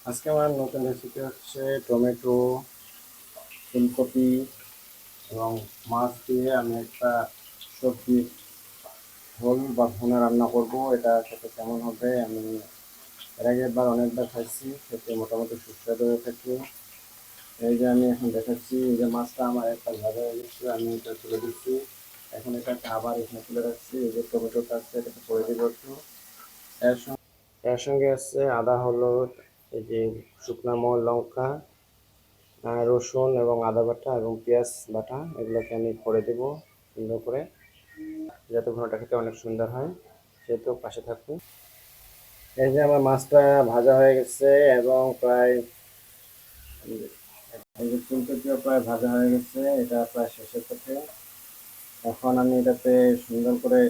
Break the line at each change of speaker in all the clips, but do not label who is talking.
আজকে আমার নতুন রেসিপি হচ্ছে টমেটো, ফুলকপি এবং মাছ দিয়ে আমি একটা সবজি ঝোল বা ভুনা রান্না করব। এটা খেতে কেমন হবে, আমি এর আগে একবার অনেকবার খাইছি, খেতে মোটামুটি সুস্বাদু হয়ে থাকে। এই যে আমি এখন দেখাচ্ছি, এই যে মাছটা আমার একটা ভাজা হয়ে গেছে, আমি এটা তুলে দিচ্ছি। এখন এটাকে আবার এখানে তুলে রাখছি। এই যে টমেটোটা আছে, এটাকে করে দিব একটু। এর সঙ্গে আছে আদা, হলুদ, এই যে শুকনো মরিচ, লঙ্কা, রসুন এবং আদা বাটা এবং পেঁয়াজ বাটা, এগুলোকে আমি করে দেব সুন্দর করে, যাতে ঘোড়াটা খেতে অনেক সুন্দর হয়। সেহেতু পাশে থাকুন। এই যে আমার মাছটা ভাজা হয়ে গেছে এবং প্রায় এই যে ফুলকপিও প্রায় ভাজা হয়ে গেছে, এটা প্রায় শেষের পথে। এখন আমি এটাতে সুন্দর করে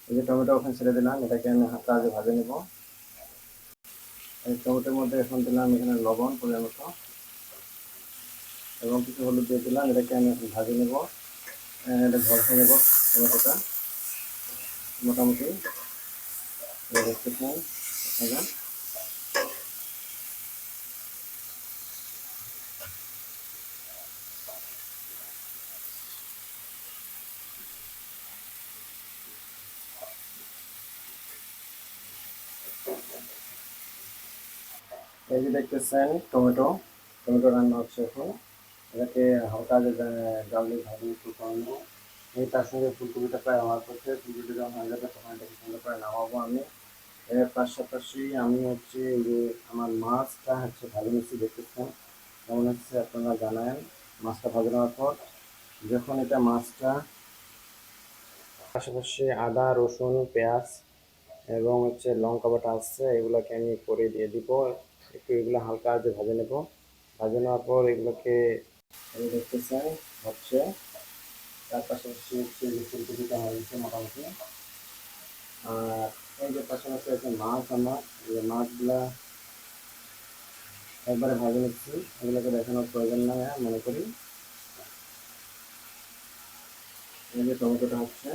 এই যে টমেটো ওখানে ছেড়ে দিলাম, এটাকে আমি হালকা আগে ভাজে নেব। এই টমেটোর মধ্যে এখন দিলাম এখানে লবণ পরিমাণ মতো এবং কিছু হলুদ দিয়ে দিলাম। এটাকে আমি এখন ভাজে নেব, এটা ভরসে নেব টমেটোটা মোটামুটি। দেখতেছেন আপনারা, এই যে দেখতেছেন টমেটো রান্না হচ্ছে এখন। এটাকে হালকা যে জাল দিয়ে ভাজি একটু করানো, এই তার সঙ্গে ফুলকপিটা প্রায় আমার করছে। ফুলকপি যখন হয়ে যাবে তখন এটাকে সুন্দর করে নামাবো আমি। এর পাশাপাশি আমি হচ্ছে এই যে আমার মাছটা হচ্ছে ভালো মিশিয়ে দেখতেছেন কেমন হচ্ছে, আপনারা জানান। মাছটা ভাজা নেওয়ার পর যখন এটা মাছটা পাশাপাশি আদা, রসুন, পেঁয়াজ এবং হচ্ছে লঙ্কা বাটা আসছে, এগুলোকে আমি করে দিয়ে দিব। একটু এগুলো হালকা যে ভেজে নেব। ভেজে নেওয়ার পর এগুলোকে এই দেখতেছেন হচ্ছে, তার পাশাপাশি হচ্ছে যে ফুলকপিটা হয়ে গেছে মোটামুটি। আর এই যে পাশাপাশি আছে মাছ, আমার এই মাছগুলা একবারে ভাজে নিচ্ছি, এগুলোকে দেখানোর প্রয়োজন নাই মনে করি। এই যে টমেটোটা হচ্ছে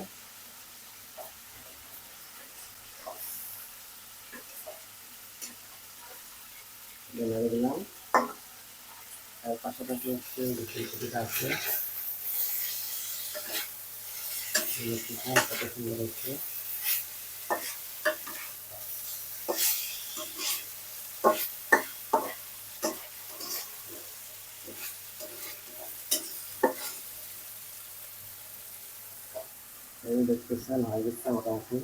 নেড়ে দিলাম। আর পাশাপাশি হচ্ছে যে ফুলকপিটা আছে, কত সুন্দর হচ্ছে। এই দেখতেছেন হয়ে গেছে মোটামুটি।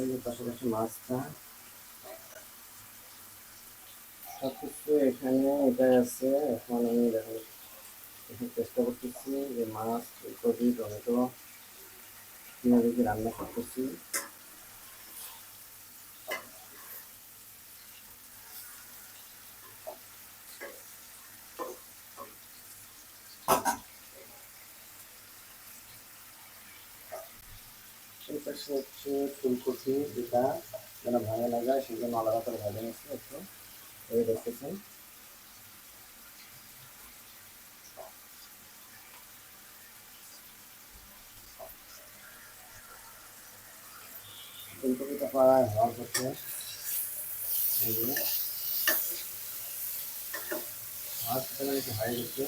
এই যে পাশাপাশি মাছটা সবকিছু এখানে এটাই আছে। এখন আমি দেখেন এখন চেষ্টা করতেছি যে মাছ, ফুলকপি, টমেটো কিভাবে কি রান্না করতেছি। এই পাশে হচ্ছে ফুলকপি, যেটা যেন ভালো লাগায় সেই জন্য আলাদা করে ভাজা নিচ্ছি একটু। এই দেখতেছেন ফুলকপিটা প্রায় হওয়ার পথে। এই যে মাছ একটু হয়ে গেছে।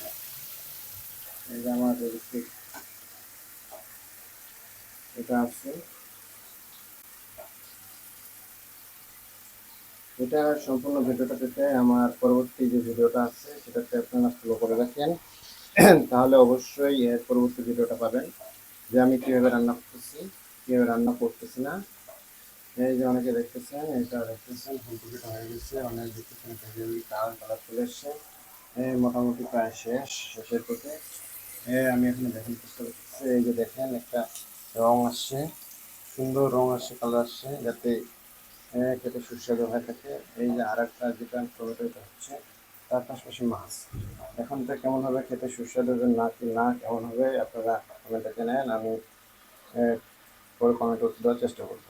এই যে আমার এটা আছে, এটা সম্পূর্ণ ভিডিওটা পেতে আমার পরবর্তী যে ভিডিওটা আছে সেটাতে আপনারা ফলো করে রাখেন। তাহলে অবশ্যই এর পরবর্তী ভিডিওটা পাবেন যে আমি কীভাবে রান্না করতেছি, কীভাবে রান্না করতেছি না। এই যে অনেকে দেখতেছেন, এটা দেখতেছেন ফুলকপিটা হয়ে গেছে, অনেক দেখতেছেন কালার কালার চলে এসছে। মোটামুটি প্রায় শেষের দিকে। আমি এখানে দেখেন চেষ্টা করতেছি, এই যে দেখেন একটা রং আসছে, সুন্দর রং আসছে, কালার আসছে, যাতে খেতে সুস্বাদু হয়ে থাকে। এই যে আর একটা যেটা টমেটো, এটা হচ্ছে তার পাশাপাশি মাছ। এখন তো কেমন হবে খেতে, সুস্বাদু হবে না কি না কেমন হবে, আপনারা কমেন্টে জানান, আমি পরে কমেন্ট উত্তর দেওয়ার চেষ্টা করব।